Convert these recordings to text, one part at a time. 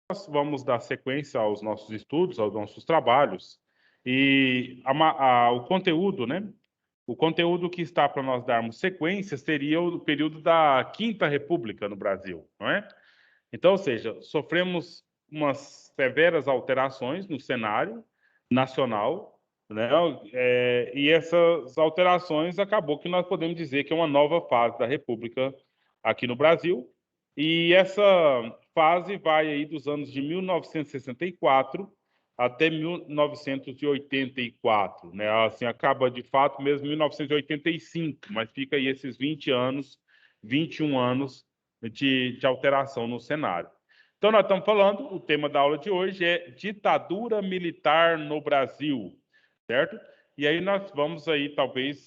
Nós vamos dar sequência aos nossos estudos, aos nossos trabalhos, e o conteúdo, né? O conteúdo que está para nós darmos sequência seria o período da Quinta República no Brasil, não é? Então, ou seja, sofremos umas severas alterações no cenário nacional, né? E essas alterações acabou que nós podemos dizer que é uma nova fase da República aqui no Brasil. E essa fase vai aí dos anos de 1964 até 1984, né? Assim, acaba de fato mesmo em 1985, mas fica aí esses 20 anos, 21 anos de alteração no cenário. Então, nós estamos falando, o tema da aula de hoje é ditadura militar no Brasil, certo? E aí nós vamos aí, talvez,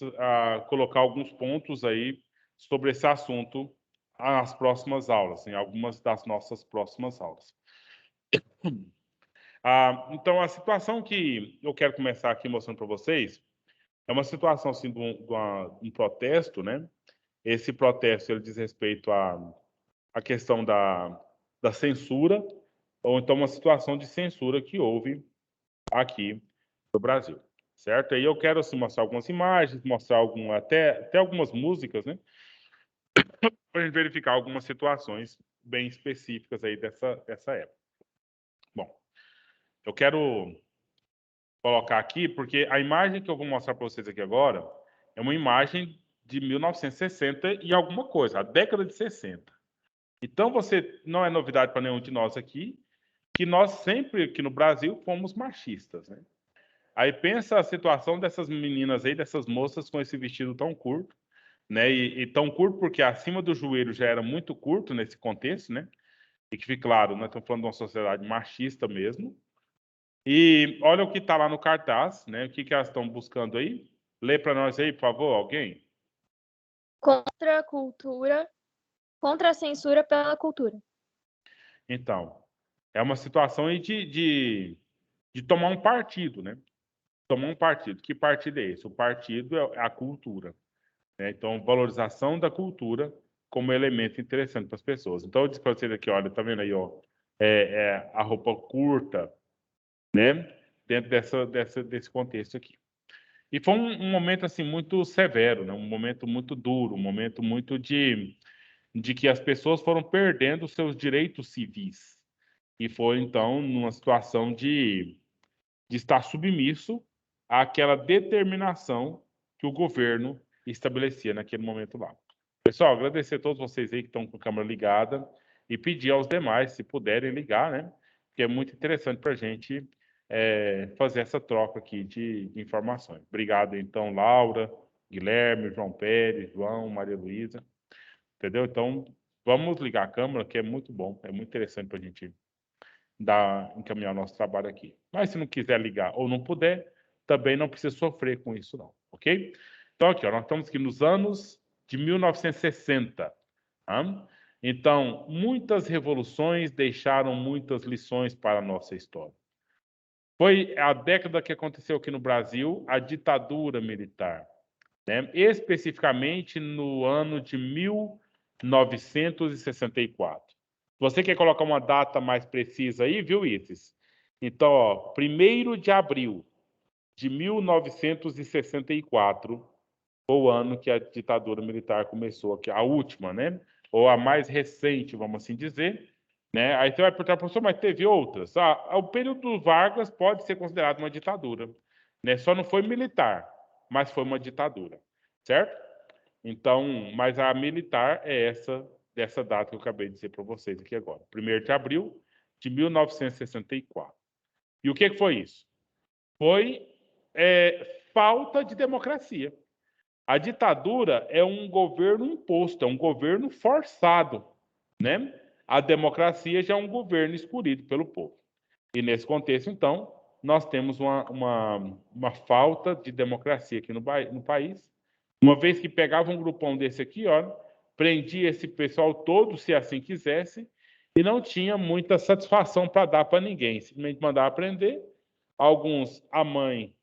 colocar alguns pontos aí sobre esse assunto nas próximas aulas, em algumas das nossas próximas aulas. Então, a situação que eu quero começar aqui mostrando para vocês é uma situação assim, de um protesto, né? Esse protesto ele diz respeito à questão da censura, ou então uma situação de censura que houve aqui no Brasil, certo? Aí eu quero assim, mostrar algumas imagens, mostrar até algumas músicas, né? Para a gente verificar algumas situações bem específicas aí dessa época. Bom, eu quero colocar aqui, porque a imagem que eu vou mostrar para vocês aqui agora é uma imagem de 1960 e alguma coisa, a década de 60. Então, não é novidade para nenhum de nós aqui que nós sempre, aqui no Brasil, fomos machistas, né? Aí pensa a situação dessas meninas aí, dessas moças com esse vestido tão curto, né? E tão curto porque acima do joelho já era muito curto nesse contexto, né? E que fique claro, nós estamos falando de uma sociedade machista mesmo. E olha o que está lá no cartaz, né? O que elas estão buscando aí? Lê para nós aí, por favor, alguém? Contra a cultura, contra a censura pela cultura. Então, é uma situação aí de tomar um partido, né? Tomar um partido. Que partido é esse? O partido é a cultura, né? Então, valorização da cultura como elemento interessante para as pessoas. Então, eu disse para vocês aqui, olha, tá vendo aí, ó, a roupa curta, né? Dentro desse contexto aqui. E foi um momento assim muito severo, né? Um momento muito duro, um momento muito de que as pessoas foram perdendo seus direitos civis. E foi, então, numa situação de estar submisso àquela determinação que o governo estabelecia naquele momento lá. Pessoal, agradecer a todos vocês aí que estão com a câmera ligada e pedir aos demais, se puderem ligar, né? Porque é muito interessante para a gente fazer essa troca aqui de informações. Obrigado, então, Laura, Guilherme, João Pérez, João, Maria Luísa. Entendeu? Então, vamos ligar a câmera, que é muito bom, é muito interessante para a gente encaminhar o nosso trabalho aqui. Mas se não quiser ligar ou não puder, também não precisa sofrer com isso, não, ok? Então, aqui, ó, nós estamos aqui nos anos de 1960. Tá? Então, muitas revoluções deixaram muitas lições para a nossa história. Foi a década que aconteceu aqui no Brasil a ditadura militar, né? Especificamente no ano de 1964. Você quer colocar uma data mais precisa aí, viu, Isis? Então, ó, 1º de abril de 1964 foi o ano que a ditadura militar começou aqui, a última, né? Ou a mais recente, vamos assim dizer, né? Aí você vai perguntar, professor, mas teve outras? O período do Vargas pode ser considerado uma ditadura, né? Só não foi militar, mas foi uma ditadura, certo? Então, mas a militar é dessa data que eu acabei de dizer para vocês aqui agora, 1º de abril de 1964. E o que foi isso? Foi falta de democracia. A ditadura é um governo imposto, é um governo forçado, né? A democracia já é um governo escolhido pelo povo. E nesse contexto, então, nós temos uma falta de democracia aqui no país, uma vez que pegava um grupão desse aqui, ó, prendia esse pessoal todo, se assim quisesse, e não tinha muita satisfação para dar para ninguém. Simplesmente mandava prender. Alguns, a mãe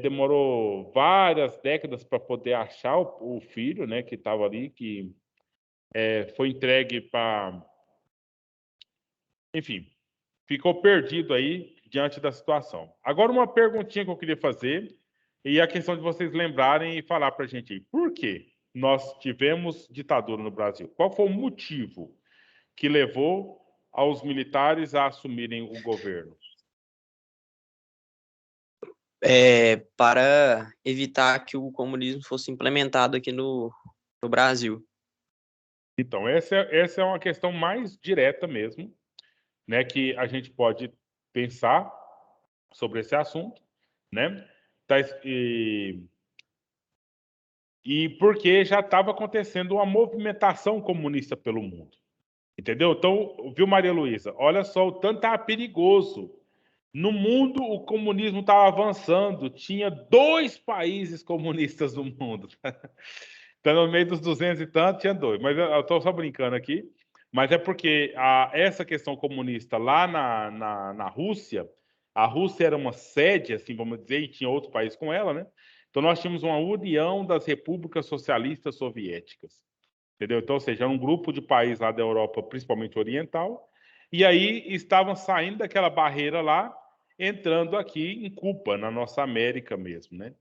demorou várias décadas para poder achar o filho, né, que estava ali, que foi entregue para, enfim, ficou perdido aí diante da situação. Agora, uma perguntinha que eu queria fazer, e a questão de vocês lembrarem e falar para a gente aí, por que nós tivemos ditadura no Brasil? Qual foi o motivo que levou aos militares a assumirem o governo? Para evitar que o comunismo fosse implementado aqui no Brasil. Então, essa é uma questão mais direta mesmo, né, que a gente pode pensar sobre esse assunto, né? E porque já estava acontecendo uma movimentação comunista pelo mundo, entendeu? Então, viu, Maria Luísa? Olha só o tanto estava perigoso. No mundo, o comunismo estava avançando. Tinha 2 países comunistas no mundo. Então, no meio dos 200 e tanto, tinha 2. Mas eu estou só brincando aqui. Mas é porque essa questão comunista lá na Rússia, a Rússia era uma sede, assim, vamos dizer, e tinha outros países com ela, né? Então, nós tínhamos uma união das repúblicas socialistas soviéticas. Entendeu? Então, ou seja, era um grupo de países lá da Europa, principalmente oriental, e aí estavam saindo daquela barreira lá, entrando aqui em Cuba, na nossa América mesmo, né?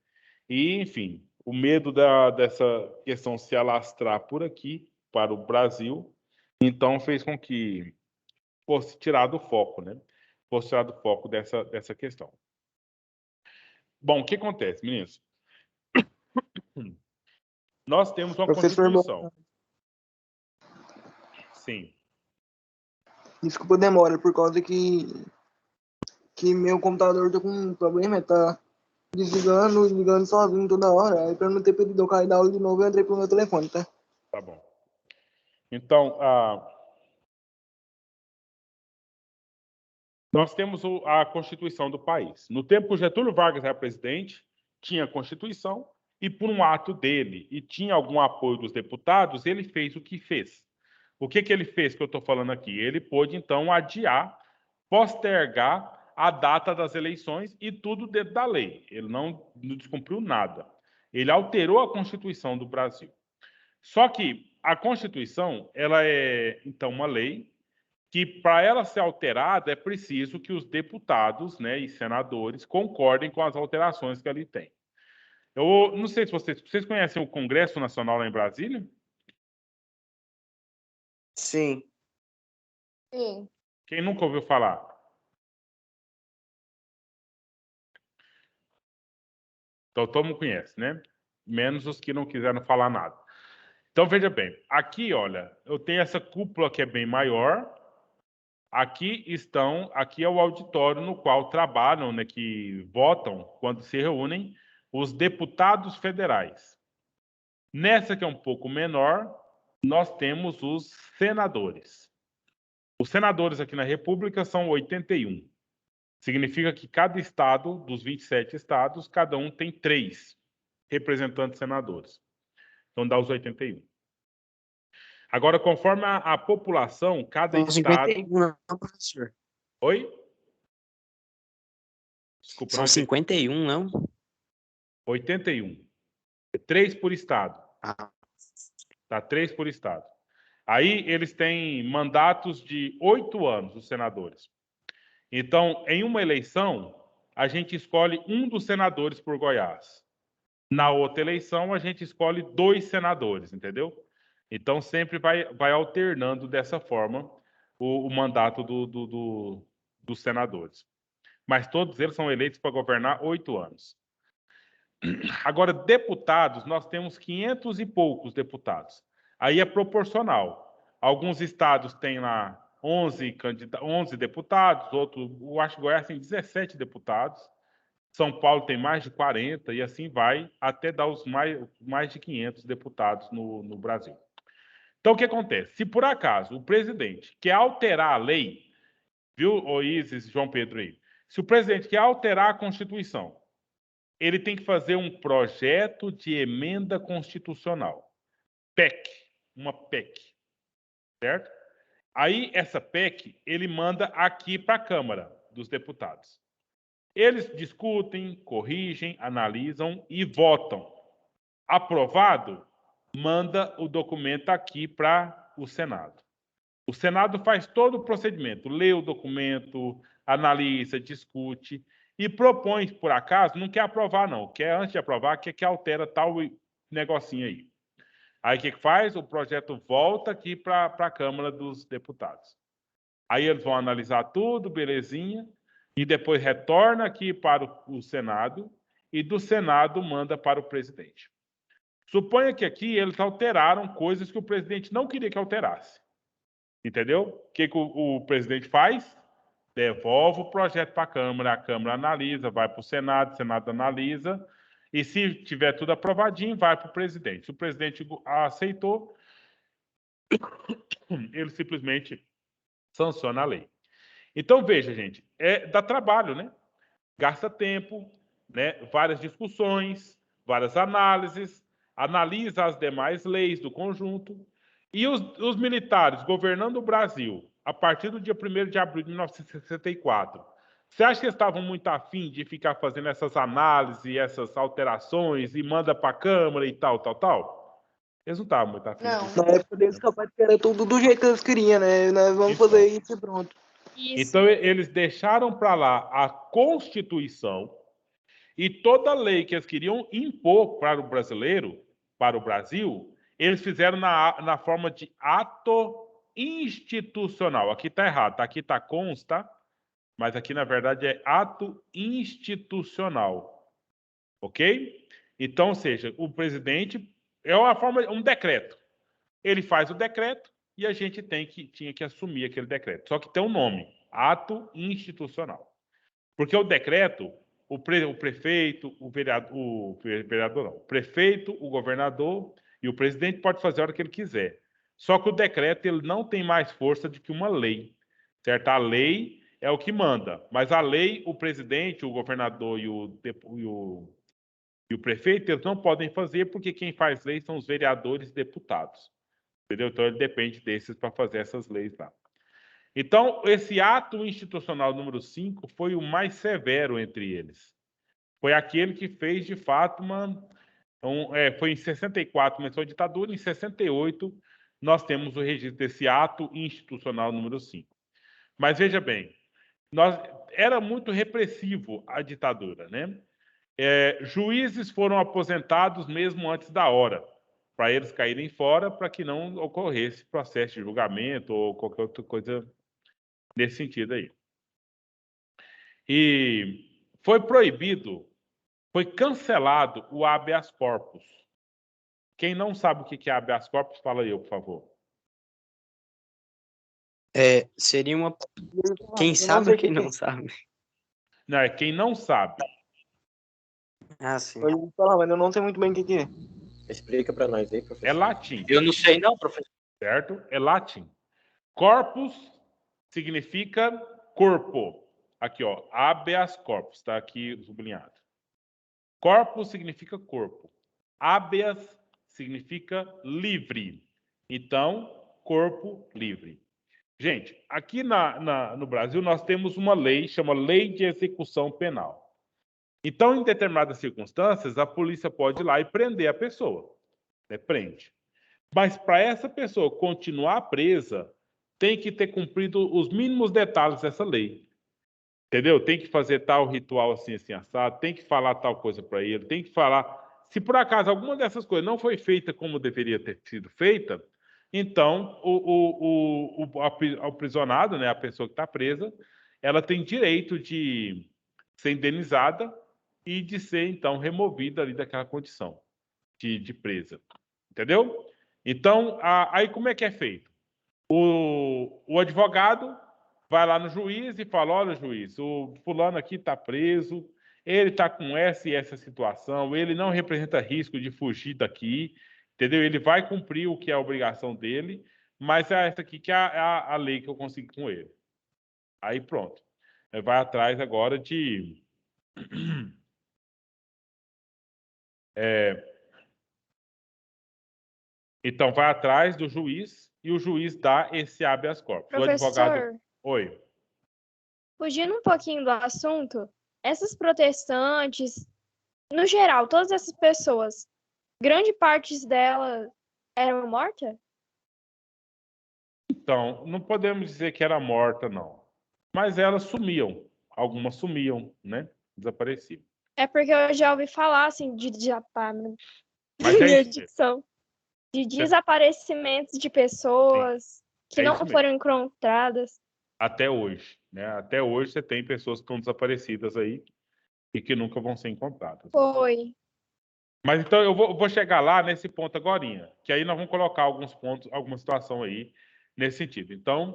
E, enfim, o medo dessa questão se alastrar por aqui, para o Brasil, então fez com que fosse tirado o foco, né? Fosse tirado o foco dessa questão. Bom, o que acontece, meninos? Nós temos uma Professor, Constituição. Sim. desculpa a demora, por causa que meu computador tá com um problema, tá desligando e ligando sozinho toda hora. Aí pra não ter pedido eu cair da aula de novo, eu entrei pro meu telefone, tá? Tá bom. Então, nós temos a Constituição do país. No tempo que Getúlio Vargas era presidente, tinha a Constituição, e por um ato dele, e tinha algum apoio dos deputados, ele fez o que fez. O que ele fez que eu estou falando aqui? Ele pôde, então, adiar, postergar a data das eleições e tudo dentro da lei. Ele não descumpriu nada. Ele alterou a Constituição do Brasil. Só que a Constituição, ela é, então, uma lei que, para ela ser alterada, é preciso que os deputados, né, e senadores concordem com as alterações que ali tem. Eu não sei se vocês conhecem o Congresso Nacional lá em Brasília? Sim. Sim. Quem nunca ouviu falar? Então, todo mundo conhece, né? Menos os que não quiseram falar nada. Então, veja bem, aqui, olha, eu tenho essa cúpula que é bem maior. Aqui é o auditório no qual trabalham, né, que votam, quando se reúnem, os deputados federais. Nessa que é um pouco menor, nós temos os senadores. Os senadores aqui na República são 81. Significa que cada estado, dos 27 estados, cada um tem 3 representantes senadores. Então dá os 81. Agora, conforme a população, cada São estado... 51, não, professor? Oi? Desculpa, São 51, não? 81. 3 por estado. Ah. Tá? 3 por estado. Aí eles têm mandatos de 8 anos, os senadores. Então, em uma eleição, a gente escolhe um dos senadores por Goiás. Na outra eleição, a gente escolhe 2 senadores, entendeu? Então, sempre vai alternando dessa forma o mandato dos senadores. Mas todos eles são eleitos para governar 8 anos. Agora, deputados, nós temos 500 e poucos deputados. Aí é proporcional. Alguns estados têm lá 11 deputados, eu acho que Goiás tem 17 deputados. São Paulo tem mais de 40 e assim vai até dar os mais de 500 deputados no Brasil. Então, o que acontece? Se por acaso o presidente quer alterar a lei, viu, Isis, João Pedro aí? Se o presidente quer alterar a Constituição, ele tem que fazer um projeto de emenda constitucional. PEC, uma PEC, certo? Aí, essa PEC, ele manda aqui para a Câmara dos Deputados. Eles discutem, corrigem, analisam e votam. Aprovado, manda o documento aqui para o Senado. O Senado faz todo o procedimento, lê o documento, analisa, discute e propõe, por acaso, não quer aprovar, não. Quer, antes de aprovar, quer que altera tal negocinho aí. Aí o que faz? O projeto volta aqui para a Câmara dos Deputados. Aí eles vão analisar tudo, belezinha, e depois retorna aqui para o Senado, e do Senado manda para o presidente. Suponha que aqui eles alteraram coisas que o presidente não queria que alterasse. Entendeu? O que o presidente faz? Devolve o projeto para a Câmara analisa, vai para o Senado analisa, e se tiver tudo aprovadinho, vai para o presidente. Se o presidente aceitou, ele simplesmente sanciona a lei. Então, veja, gente, dá trabalho, né? Gasta tempo, né? Várias discussões, várias análises, analisa as demais leis do conjunto. E os militares governando o Brasil a partir do dia 1º de abril de 1964, você acha que eles estavam muito afim de ficar fazendo essas análises, essas alterações e manda para a Câmara e tal? Eles não estavam muito afim disso. Na época deles, capaz que era tudo do jeito que eles queriam, né? Nós vamos fazer isso e pronto. Isso. Então, eles deixaram para lá a Constituição e toda lei que eles queriam impor para o brasileiro, para o Brasil, eles fizeram na forma de ato institucional. Aqui está errado, aqui está consta, mas aqui, na verdade, é ato institucional. Ok? Então, ou seja, o presidente é uma forma, um decreto. Ele faz o decreto e a gente tinha que assumir aquele decreto. Só que tem um nome, ato institucional. Porque o decreto, o prefeito, o vereador não, o prefeito, o governador e o presidente pode fazer a hora que ele quiser. Só que o decreto ele não tem mais força do que uma lei, certo? A lei é o que manda, mas a lei, o presidente, o governador e o prefeito, eles não podem fazer porque quem faz lei são os vereadores e deputados, entendeu? Então ele depende desses para fazer essas leis lá. Então, esse ato institucional número 5 foi o mais severo entre eles. Foi aquele que fez, de fato, foi em 64 começou a ditadura, em 68 nós temos o registro desse ato institucional número 5. Mas veja bem, era muito repressivo a ditadura, né? Juízes foram aposentados mesmo antes da hora, para eles caírem fora, para que não ocorresse processo de julgamento ou qualquer outra coisa nesse sentido aí. E foi proibido, foi cancelado o habeas corpus. Quem não sabe o que é habeas corpus, fala aí, por favor. Seria uma... Quem sabe ou quem não sabe? Não, é quem não sabe. Ah, sim. Eu vou falar, mas eu não sei muito bem o que é. Explica para nós aí, professor. É latim. Eu não sei não, professor. Certo? É latim. Corpus significa corpo. Aqui, ó, habeas corpus, está aqui sublinhado. Corpus significa corpo. Habeas significa livre. Então, corpo livre. Gente, aqui no Brasil nós temos uma lei, chama Lei de Execução Penal. Então, em determinadas circunstâncias, a polícia pode ir lá e prender a pessoa. Né? Prende. Mas para essa pessoa continuar presa, tem que ter cumprido os mínimos detalhes dessa lei. Entendeu? Tem que fazer tal ritual assim, assim, assado, tem que falar tal coisa para ele, tem que falar... Se por acaso alguma dessas coisas não foi feita como deveria ter sido feita, então o aprisionado, né, a pessoa que está presa, ela tem direito de ser indenizada e de ser, então, removida ali daquela condição de presa. Entendeu? Então, aí como é que é feito? O advogado vai lá no juiz e fala, olha, juiz, o fulano aqui está preso, ele está com essa e essa situação, ele não representa risco de fugir daqui, entendeu? Ele vai cumprir o que é a obrigação dele, mas é essa aqui que é a lei que eu consegui com ele. Aí pronto. Ele vai atrás agora de... Então, vai atrás do juiz e o juiz dá esse habeas corpus. Professor, O advogado... Oi. fugindo um pouquinho do assunto, essas protestantes, no geral, todas essas pessoas, grande parte delas eram mortas? Então, não podemos dizer que era morta, não. Mas elas sumiam. Algumas sumiam, né? Desapareciam. É porque eu já ouvi falar, assim, de Mas é minha isso mesmo. dicção, de Você- desaparecimentos de Sim, pessoas que é não isso mesmo. foram encontradas. Até hoje, né? Até hoje você tem pessoas que estão desaparecidas aí e que nunca vão ser encontradas. Foi. Mas então eu vou chegar lá nesse ponto agorinha, que aí nós vamos colocar alguns pontos, alguma situação aí nesse sentido. Então,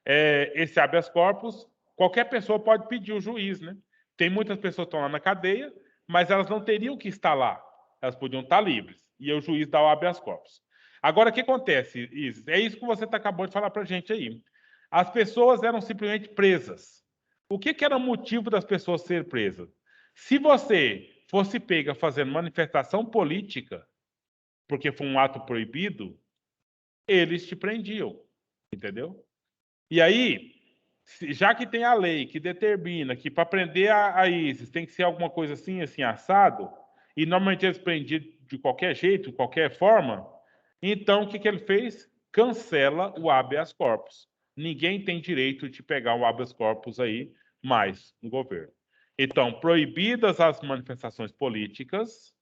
esse habeas corpus, qualquer pessoa pode pedir o juiz, né? Tem muitas pessoas que estão lá na cadeia, mas elas não teriam que estar lá. Elas podiam estar livres. E o juiz dá o habeas corpus. Agora, o que acontece, Isis? É isso que você acabou de falar para a gente aí. As pessoas eram simplesmente presas. O que era o motivo das pessoas serem presas? Se você fosse pega fazendo manifestação política, porque foi um ato proibido, eles te prendiam, entendeu? E aí, já que tem a lei que determina que para prender a ISIS tem que ser alguma coisa assim, assim, assado, e normalmente eles prendiam de qualquer jeito, de qualquer forma, então o que ele fez? Cancela o habeas corpus. Ninguém tem direito de pegar o habeas corpus aí mais no governo. Então, proibidas as manifestações políticas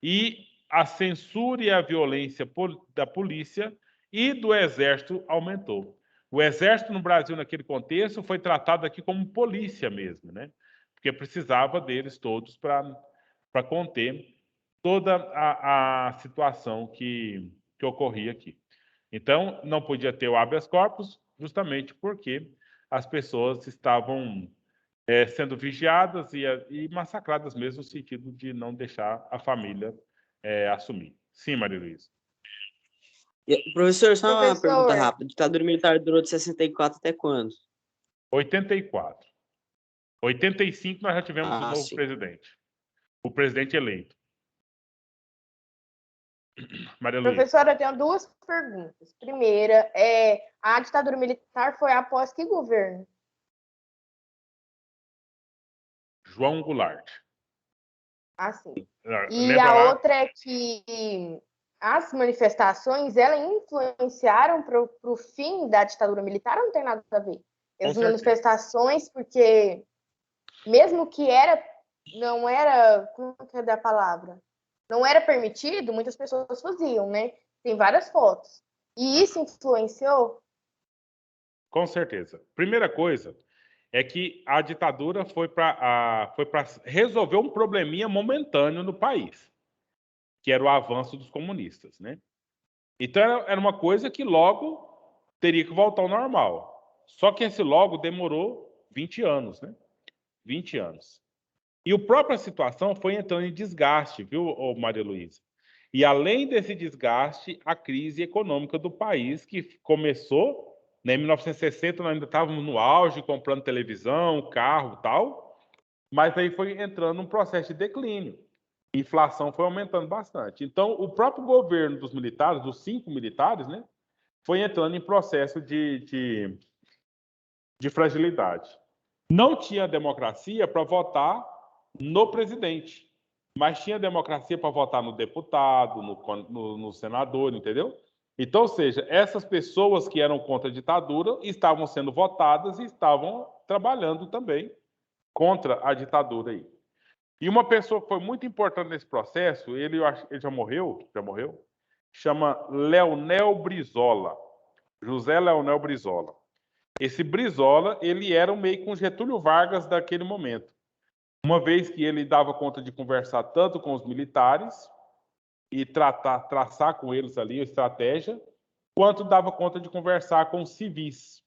e a censura e a violência da polícia e do exército aumentou. O exército no Brasil, naquele contexto, foi tratado aqui como polícia mesmo, né? Porque precisava deles todos para conter toda a situação que ocorria aqui. Então, não podia ter o habeas corpus, justamente porque as pessoas estavam sendo vigiadas e massacradas mesmo, no sentido de não deixar a família assumir. Sim, Maria Luísa. Professor, só uma pergunta Professor, rápida. A ditadura militar durou de 64 até quando? 84. 85 nós já tivemos o Ah, novo sim. presidente. O presidente eleito. Maria Luísa. Professora, eu tenho duas perguntas. Primeira, a ditadura militar foi após que governo? João Goulart. Assim. Ah, E lembra a lá? outra é que as manifestações, elas influenciaram para o fim da ditadura militar ou não tem nada a ver? Com As certeza. manifestações, porque mesmo que não era, como que é da palavra? Não era permitido, muitas pessoas faziam, né? Tem várias fotos. E isso influenciou? Com certeza. Primeira coisa é que a ditadura foi para resolver um probleminha momentâneo no país, que era o avanço dos comunistas, né? Então era uma coisa que logo teria que voltar ao normal. Só que esse logo demorou 20 anos, né? 20 anos. E a própria situação foi entrando em desgaste, viu, Maria Luísa? E além desse desgaste, a crise econômica do país, que começou, né, em 1960, nós ainda estávamos no auge, comprando televisão, carro e tal, mas aí foi entrando num processo de declínio. A inflação foi aumentando bastante. Então, o próprio governo dos militares, dos 5 militares, né, foi entrando em processo de fragilidade. Não tinha democracia para votar no presidente, mas tinha democracia para votar no deputado, no senador, entendeu? Então, ou seja, essas pessoas que eram contra a ditadura estavam sendo votadas e estavam trabalhando também contra a ditadura aí. E uma pessoa que foi muito importante nesse processo, ele já morreu, chama Leonel Brizola, José Leonel Brizola. Esse Brizola, ele era meio com Getúlio Vargas daquele momento. Uma vez que ele dava conta de conversar tanto com os militares e traçar com eles ali a estratégia, quanto dava conta de conversar com os civis,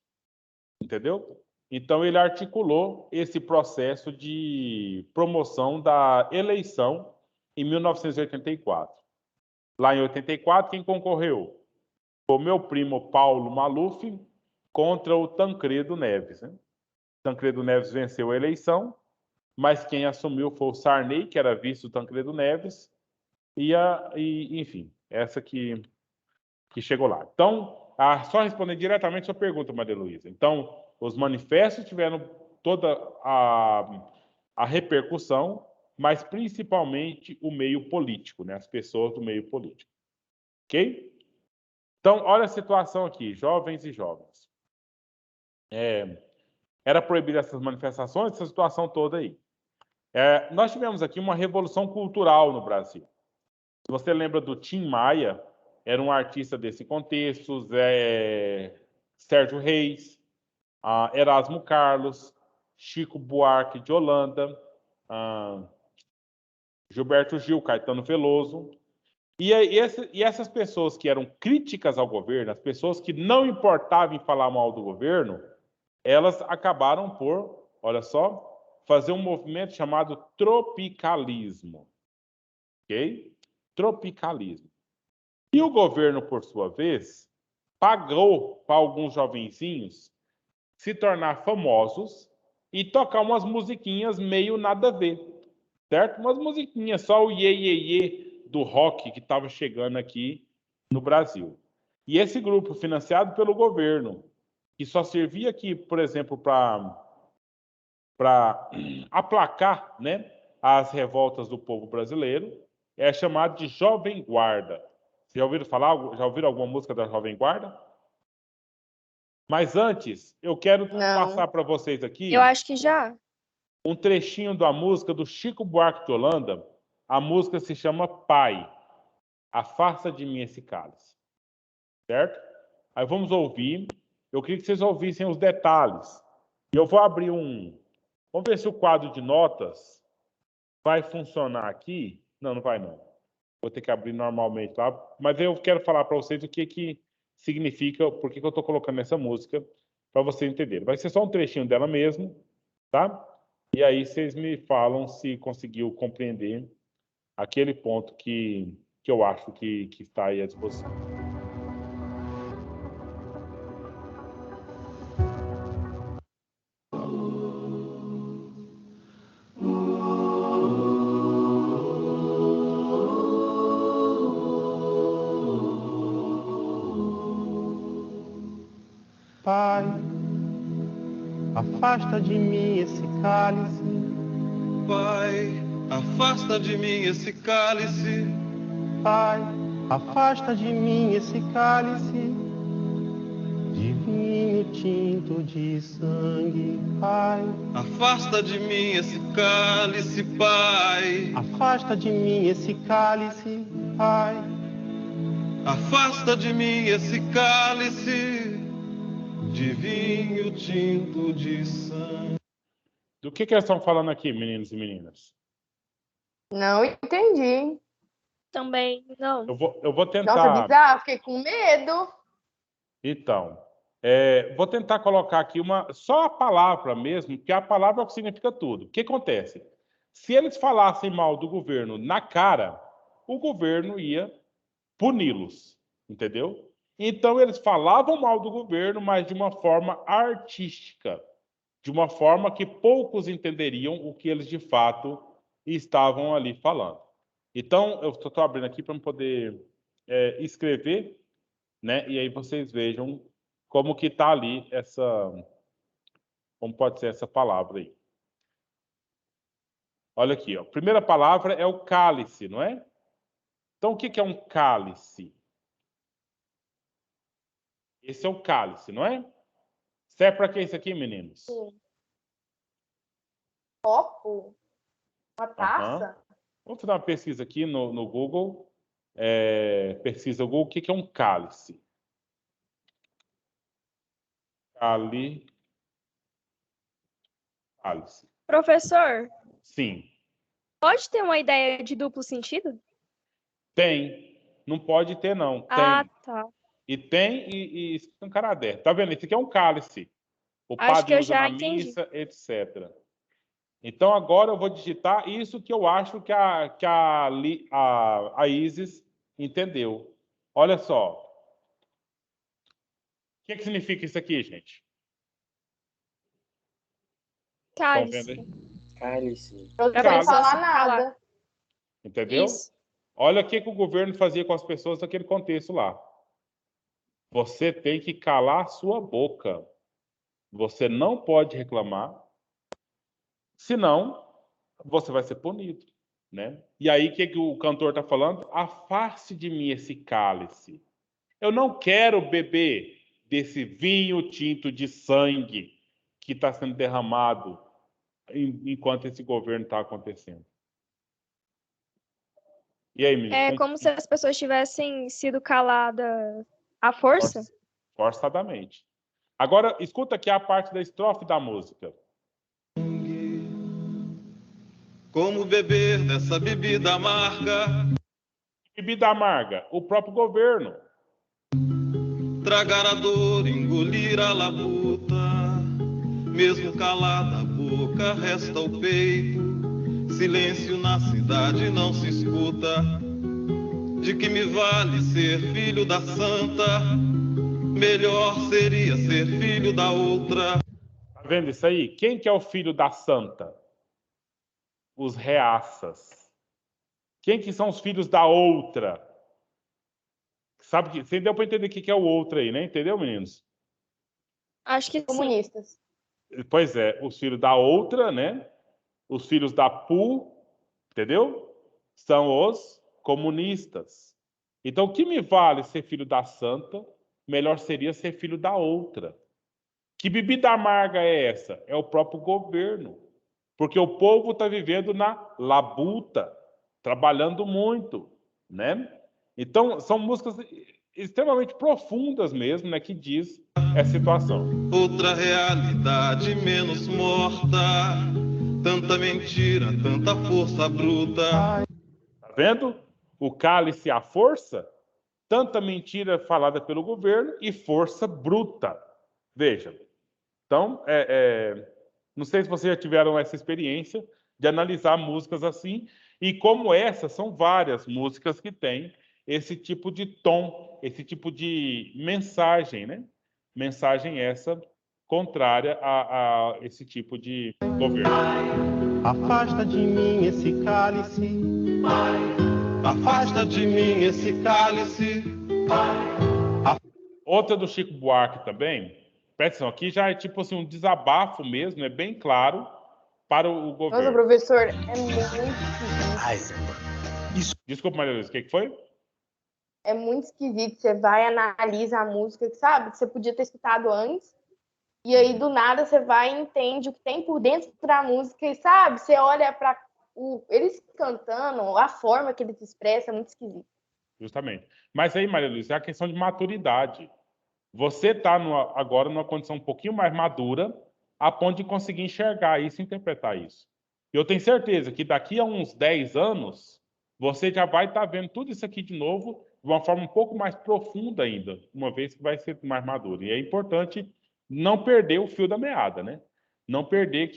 entendeu? Então ele articulou esse processo de promoção da eleição em 1984. Lá em 84, quem concorreu? Foi o meu primo Paulo Maluf contra o Tancredo Neves, né? Tancredo Neves venceu a eleição, mas quem assumiu foi o Sarney, que era vice do Tancredo Neves, enfim, essa que chegou lá. Então, só respondendo diretamente a sua pergunta, Maria Luísa. Então, os manifestos tiveram toda a repercussão, mas principalmente o meio político, né? As pessoas do meio político. Ok? Então, olha a situação aqui, jovens e jovens. Era proibida essas manifestações, essa situação toda aí. Nós tivemos aqui uma revolução cultural no Brasil. Se você lembra do Tim Maia, era um artista desse contexto, Sérgio Reis, Erasmo Carlos, Chico Buarque de Holanda, Gilberto Gil, Caetano Veloso. E essas pessoas que eram críticas ao governo, as pessoas que não importavam em falar mal do governo, elas acabaram por, olha só, fazer um movimento chamado tropicalismo. Ok? Tropicalismo. E o governo, por sua vez, pagou para alguns jovenzinhos se tornar famosos e tocar umas musiquinhas meio nada a ver, certo? Umas musiquinhas, só o iê, iê, iê do rock que estava chegando aqui no Brasil. E esse grupo, financiado pelo governo, que só servia aqui, por exemplo, para aplacar, né, as revoltas do povo brasileiro, é chamado de Jovem Guarda. Vocês já ouviram falar? Já ouviram alguma música da Jovem Guarda? Mas antes, eu quero passar para vocês aqui Eu acho que já. um trechinho da música do Chico Buarque de Holanda. A música se chama Pai, Afasta de Mim Esse Cálice. Certo? Aí vamos ouvir. Eu queria que vocês ouvissem os detalhes. E eu vou abrir Vamos ver se o quadro de notas vai funcionar aqui. Não, não vai não. Vou ter que abrir normalmente lá. Mas eu quero falar para vocês o que significa, por que eu estou colocando essa música, para vocês entenderem. Vai ser só um trechinho dela mesmo, tá? E aí vocês me falam se conseguiu compreender aquele ponto que eu acho que está aí à disposição. Pai, afasta de mim esse cálice. Pai, afasta de mim esse cálice. Pai, afasta de mim esse cálice de vinho tinto de sangue. Pai, afasta de mim esse cálice, Pai. Afasta de mim esse cálice, Pai. Afasta de mim esse cálice de vinho tinto de sangue. Do que eles estão falando aqui, meninos e meninas? Não entendi. Também não. Eu vou tentar. Nossa, bizarro, fiquei com medo. Então, vou tentar colocar aqui só a palavra mesmo, porque a palavra é o que significa tudo. O que acontece? Se eles falassem mal do governo na cara, o governo ia puni-los, entendeu? Então, eles falavam mal do governo, mas de uma forma artística, de uma forma que poucos entenderiam o que eles de fato estavam ali falando. Então, eu estou abrindo aqui para poder escrever, né? E aí vocês vejam como que está ali como pode ser essa palavra aí. Olha aqui, ó. Primeira palavra é o cálice, não é? Então, o que é um cálice? Esse é o cálice, não é? Serve para que isso aqui, meninos? Copo? Uma taça? Vamos fazer uma pesquisa aqui no Google. Pesquisa Google, o que é um cálice? Cálice. Professor, Sim. pode ter uma ideia de duplo sentido? Tem. Não pode ter, não. Tem. Ah, tá. E tem e escancaradé. Tá vendo? Esse aqui é um cálice. O Acho padre que eu usa já na entendi. missa, etc. Então, agora eu vou digitar isso que eu acho que a Isis entendeu. Olha só. O que significa isso aqui, gente? Estão vendo aí? Cálice. Cálice. Eu não sei Cálice. falar nada. Entendeu? Isso. Olha o que o governo fazia com as pessoas naquele contexto lá. Você tem que calar a sua boca. Você não pode reclamar, senão você vai ser punido, né? E aí o que o cantor está falando? Afaste de mim esse cálice. Eu não quero beber desse vinho tinto de sangue que está sendo derramado enquanto esse governo está acontecendo. E aí, menino? É como se as pessoas tivessem sido caladas à força. Forçadamente. Agora, escuta aqui a parte da estrofe da música. Como beber dessa bebida amarga? Bebida amarga, o próprio governo. Tragar a dor, engolir a labuta. Mesmo calada a boca, resta o peito. Silêncio na cidade não se escuta. De que me vale ser filho da santa? Melhor seria ser filho da outra. Tá vendo isso aí? Quem que é o filho da santa? Os reaças. Quem que são os filhos da outra? Sabe que você deu para entender o que é o outra aí, né? Entendeu, meninos? Acho que sim. Comunistas. Pois é, os filhos da outra, né? Os filhos da PU, entendeu? São os comunistas. Então, o que me vale ser filho da santa? Melhor seria ser filho da outra. Que bebida amarga é essa? É o próprio governo. Porque o povo está vivendo na labuta, trabalhando muito, né? Então, são músicas extremamente profundas mesmo, né? Que diz essa situação. Outra realidade menos morta. Tanta mentira, tanta força bruta. Tá vendo? O cálice, a força, tanta mentira falada pelo governo e força bruta. Veja. Então, não sei se vocês já tiveram essa experiência de analisar músicas assim, e como essa, são várias músicas que têm esse tipo de tom, esse tipo de mensagem, né? Mensagem essa contrária a esse tipo de governo. Afasta de mim esse cálice. Afasta de mim esse cálice. Outra do Chico Buarque também, presta atenção, aqui já é tipo assim um desabafo mesmo, é bem claro para o governo. Nossa, professor, é muito esquisito. Desculpa, Maria Luísa, o que foi? É muito esquisito. Você vai, analisa a música, sabe? Que você podia ter escutado antes. E aí, do nada, você vai e entende o que tem por dentro da música. E, sabe? Você olha para eles cantando, a forma que eles expressam é muito esquisito. Justamente. Mas aí, Maria Luísa, é a questão de maturidade. Você está agora numa condição um pouquinho mais madura, a ponto de conseguir enxergar isso e interpretar isso. Eu tenho certeza que daqui a uns 10 anos, você já vai estar vendo tudo isso aqui de novo, de uma forma um pouco mais profunda ainda, uma vez que vai ser mais maduro. E é importante não perder o fio da meada, né? Não perder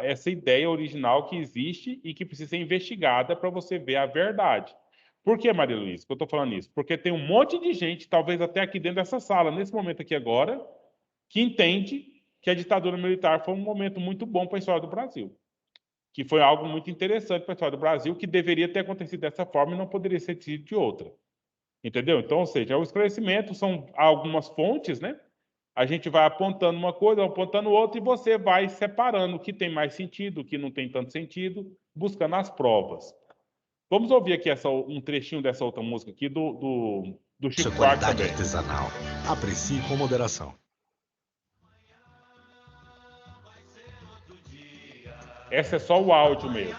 essa ideia original que existe e que precisa ser investigada para você ver a verdade. Por que, Maria Luísa, que eu estou falando isso? Porque tem um monte de gente, talvez até aqui dentro dessa sala, nesse momento aqui agora, que entende que a ditadura militar foi um momento muito bom para a história do Brasil. Que foi algo muito interessante para a história do Brasil, que deveria ter acontecido dessa forma e não poderia ser sido de outra. Entendeu? Então, ou seja, o esclarecimento são algumas fontes, né? A gente vai apontando uma coisa, apontando outra, e você vai separando o que tem mais sentido, o que não tem tanto sentido, buscando as provas. Vamos ouvir aqui um trechinho dessa outra música aqui do Chico Buarque também. Artesanal. Aprecie com moderação. Essa é só o áudio mesmo.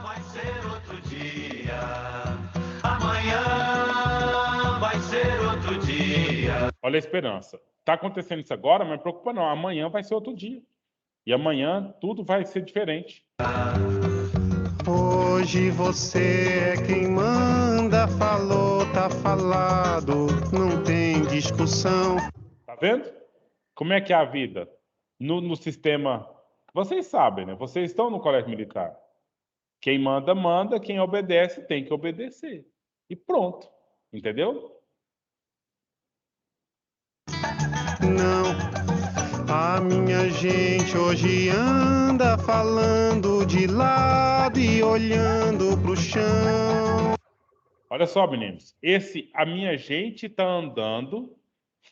Vai ser outro dia. Amanhã vai ser outro dia. Olha a esperança. Tá acontecendo isso agora, mas não preocupa não. Amanhã vai ser outro dia. E amanhã tudo vai ser diferente. Hoje você é quem manda, falou, tá falado, não tem discussão. Tá vendo? Como é que é a vida no sistema? Vocês sabem, né? Vocês estão no colégio militar. Quem manda, manda. Quem obedece, tem que obedecer. E pronto. Entendeu? Não, a minha gente hoje anda falando de lado e olhando pro chão. Olha só, meninos. A minha gente tá andando,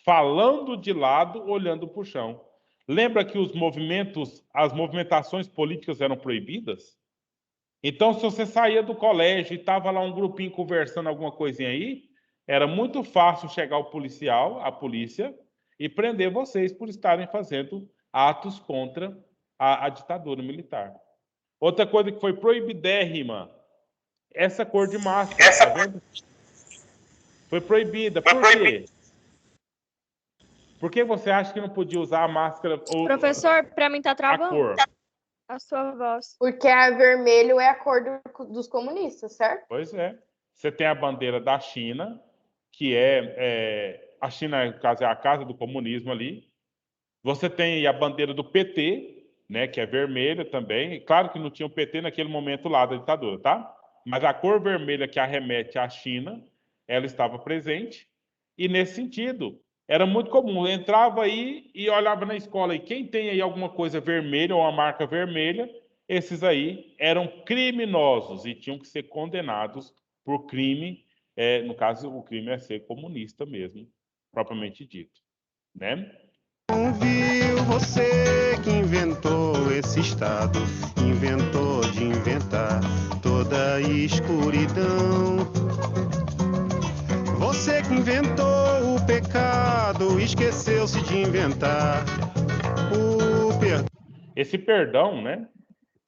falando de lado, olhando pro chão. Lembra que as movimentações políticas eram proibidas? Então, se você saía do colégio e tava lá um grupinho conversando alguma coisinha aí, era muito fácil chegar o policial, a polícia, e prender vocês por estarem fazendo atos contra a ditadura militar. Outra coisa que foi proibidérrima, essa cor de máscara, tá vendo? Foi proibida. Por quê? Por que você acha que não podia usar a máscara ou Professor, para mim tá a travando cor? a sua voz. Porque a vermelho é a cor dos comunistas, certo? Pois é. Você tem a bandeira da China, que a China, no caso, é a casa do comunismo ali. Você tem a bandeira do PT, né, que é vermelha também. E claro que não tinha o PT naquele momento lá da ditadura, tá? Mas a cor vermelha que arremete à China, ela estava presente. E nesse sentido, era muito comum. Eu entrava aí e olhava na escola. E quem tem aí alguma coisa vermelha ou uma marca vermelha, esses aí eram criminosos e tinham que ser condenados por crime. No caso, o crime é ser comunista mesmo, propriamente dito, né? Não viu você que inventou esse estado, inventou de inventar toda a escuridão. Você que inventou o pecado, esqueceu-se de inventar o perdão. Esse perdão, né?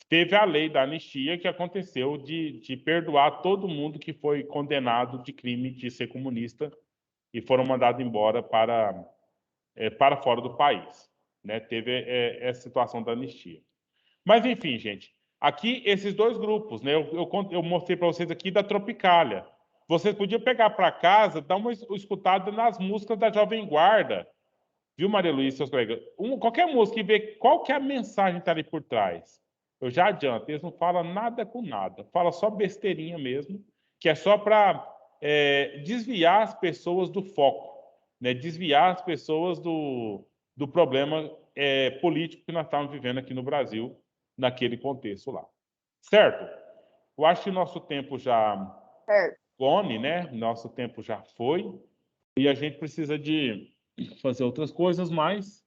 Teve a lei da anistia que aconteceu de perdoar todo mundo que foi condenado de crime de ser comunista e foram mandados embora para fora do país, né? Teve essa situação da anistia. Mas, enfim, gente, aqui esses dois grupos, né? Eu mostrei para vocês aqui da Tropicália. Vocês podiam pegar para casa, dar uma escutada nas músicas da Jovem Guarda, viu, Maria Luísa e seus colegas? Qualquer música e ver qual que é a mensagem que está ali por trás. Eu já adianto, eles não falam nada com nada, fala só besteirinha mesmo, que é só para desviar as pessoas do foco, né? Desviar as pessoas do problema político que nós estamos vivendo aqui no Brasil, naquele contexto lá. Certo? Eu acho que o nosso tempo já gone, né? Nosso tempo já foi, e a gente precisa de fazer outras coisas mais.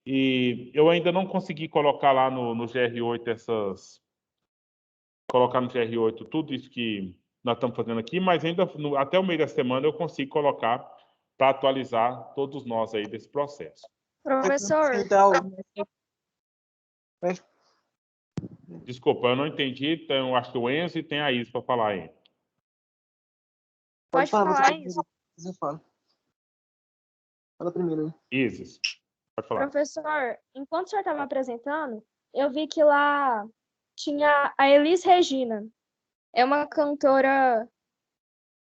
E eu ainda não consegui colocar lá no GR8 colocar no GR8 tudo isso que nós estamos fazendo aqui, mas ainda até o meio da semana eu consigo colocar para atualizar todos nós aí desse processo. Professor. Desculpa, eu não entendi. Então, eu acho que o Enzo e tem a Isa para falar aí. Pode falar, Enzo. Você fala. Fala primeiro aí. Isis, pode falar. Professor, enquanto o senhor estava apresentando, eu vi que lá tinha a Elis Regina. É uma cantora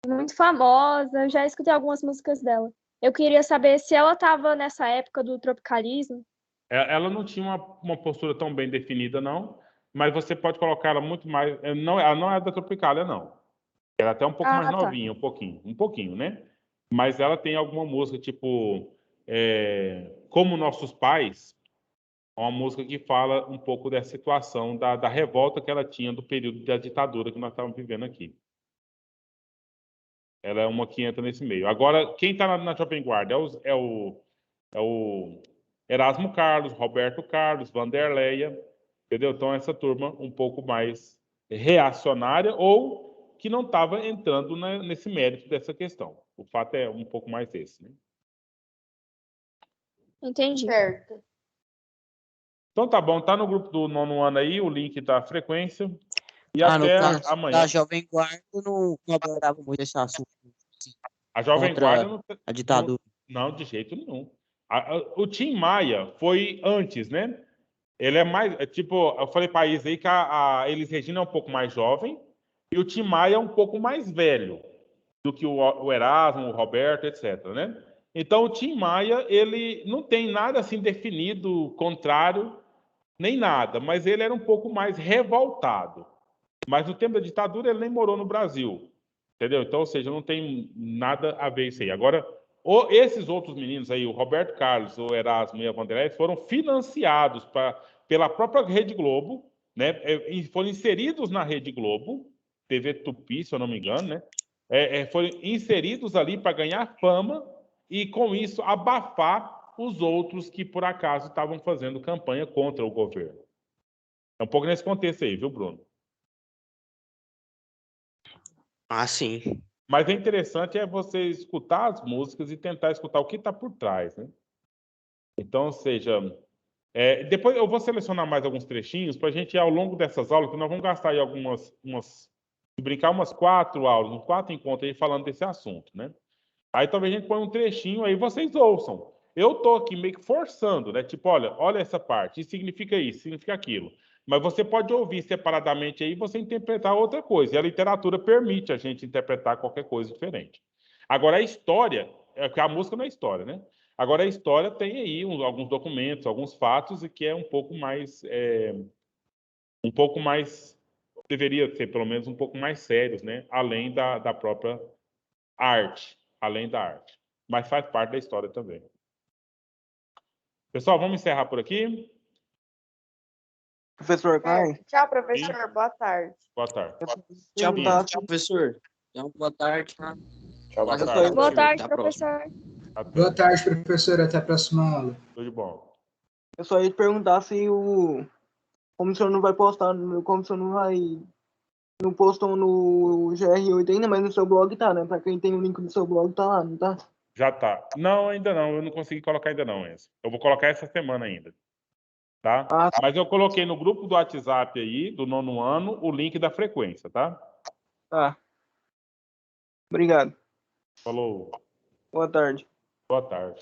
muito famosa, eu já escutei algumas músicas dela. Eu queria saber se ela estava nessa época do tropicalismo. Ela não tinha uma postura tão bem definida, não, mas você pode colocar ela muito mais... Ela não é da Tropicália, não. Ela é até um pouco mais novinha, um pouquinho, né? Mas ela tem alguma música, tipo... Como Nossos Pais, uma música que fala um pouco dessa situação, da revolta que ela tinha do período da ditadura que nós estávamos vivendo aqui. Ela é uma que entra nesse meio. Agora, quem está na Jovem Guarda é o Erasmo Carlos, Roberto Carlos, Vanderleia, entendeu? Então, essa turma um pouco mais reacionária ou que não estava entrando nesse mérito dessa questão. O fato é um pouco mais esse, né? Entendi. Certo. Então tá bom, tá no grupo do 9º ano aí, o link da frequência. E até amanhã. A Jovem Guarda não abordava muito esse assunto. Assim, a Jovem Guarda não, a ditadura. Não, de jeito nenhum. O Tim Maia foi antes, né? Ele é mais, tipo, eu falei para a Isa aí que a Elis Regina é um pouco mais jovem e o Tim Maia é um pouco mais velho do que o Erasmo, o Roberto, etc, né? Então, o Tim Maia, ele não tem nada assim definido, contrário, nem nada, mas ele era um pouco mais revoltado. Mas no tempo da ditadura, ele nem morou no Brasil, entendeu? Então, ou seja, não tem nada a ver isso aí. Agora, esses outros meninos aí, o Roberto Carlos, o Erasmo e a Vanderlei, foram financiados pela própria Rede Globo, né? Foram inseridos na Rede Globo, TV Tupi, se eu não me engano, né? Foram inseridos ali para ganhar fama e, com isso, abafar os outros que, por acaso, estavam fazendo campanha contra o governo. É um pouco nesse contexto aí, viu, Bruno? Ah, sim. Mas é interessante você escutar as músicas e tentar escutar o que está por trás, né? Então, ou seja, depois eu vou selecionar mais alguns trechinhos para a gente, ao longo dessas aulas, que nós vamos gastar aí brincar umas 4 aulas, uns 4 encontros aí falando desse assunto, né? Aí talvez a gente põe um trechinho aí, vocês ouçam. Eu tô aqui meio que forçando, né? Tipo, olha essa parte, isso significa aquilo. Mas você pode ouvir separadamente aí e você interpretar outra coisa. E a literatura permite a gente interpretar qualquer coisa diferente. Agora, a história, porque a música não é história, né? Agora, a história tem aí alguns documentos, alguns fatos, e que é um pouco mais, deveria ser pelo menos um pouco mais sérios, né? Além da própria arte, além da arte. Mas faz parte da história também. Pessoal, vamos encerrar por aqui. Professor Caio? Tchau, professor. Boa tarde. Boa tarde. Tchau, professor. Então, boa tarde. Tchau, Boa professor. tarde. Boa tarde, Até a próxima. professor. Boa tarde, professor. Até a próxima aula. Tudo de bom. Eu só ia te perguntar se como o senhor não vai postar, como o senhor não postou no GR8 ainda, mas no seu blog tá, né? Pra quem tem o link do seu blog, tá lá, não tá? Já tá. Não, ainda não. Eu não consegui colocar ainda não, esse. Eu vou colocar essa semana ainda. Tá? Ah, tá. Mas eu coloquei no grupo do WhatsApp aí, do 9º ano, o link da frequência, tá? Tá. Obrigado. Falou. Boa tarde. Boa tarde.